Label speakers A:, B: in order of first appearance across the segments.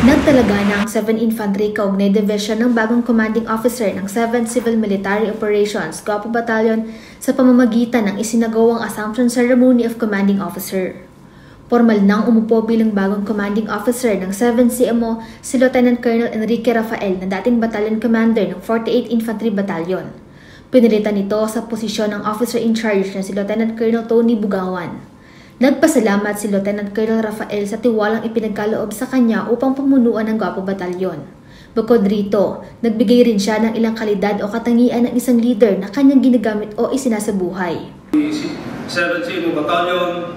A: Nagtalaga na ang 7 Infantry Kaugnay Division ng bagong commanding officer ng 7th Civil Military Operations Gwapo Battalion sa pamamagitan ng isinagawang Assumption Ceremony of Commanding Officer. Formal nang umupo bilang bagong commanding officer ng 7th CMO si Lieutenant Colonel Enrique Rafael na dating battalion commander ng 48th Infantry Battalion. Pinilitan nito sa posisyon ng officer in charge na si Lieutenant Colonel Tony Bugawan. Nagpasalamat si Lieutenant Colonel Rafael sa tiwalang ipinagkaloob sa kanya upang pamunuan ng Gwapo Batalyon. Bukod rito, nagbigay rin siya ng ilang kalidad o katangian ng isang leader na kanyang ginagamit o isinasabuhay.
B: 7th CMO Battalion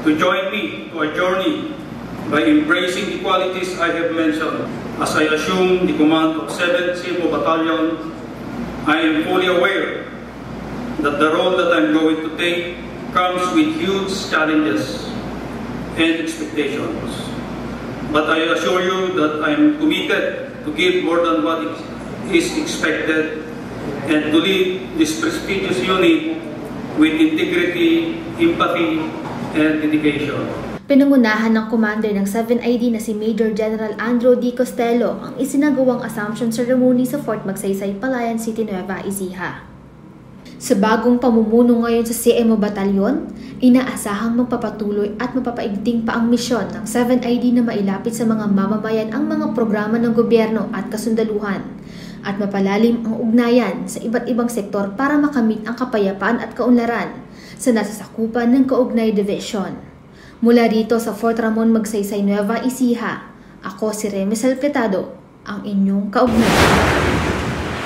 B: to join me to a journey by embracing the qualities I have mentioned. As I assume the command of 7th CMO Battalion, I am fully aware that the role that I'm going to take comes with huge challenges and expectations. But I assure you that I am committed to give more than what is expected and to lead this prestigious unit with integrity, empathy, and dedication.
A: Pinangunahan ng commander ng 7ID na si Major General Andrew D. Costello ang isinagawang Assumption Ceremony sa Fort Magsaysay, Palayan City, Nueva Ecija. Sa bagong pamumuno ngayon sa CMO Batalyon, inaasahang magpapatuloy at mapapaigting pa ang misyon ng 7ID na mailapit sa mga mamamayan ang mga programa ng gobyerno at kasundaluhan at mapalalim ang ugnayan sa iba't ibang sektor para makamit ang kapayapaan at kaunlaran sa nasasakupan ng Kaugnay Division. Mula rito sa Fort Ramon Magsaysay, Nueva Ecija, ako si Remy Salpetado, ang inyong kaugnay.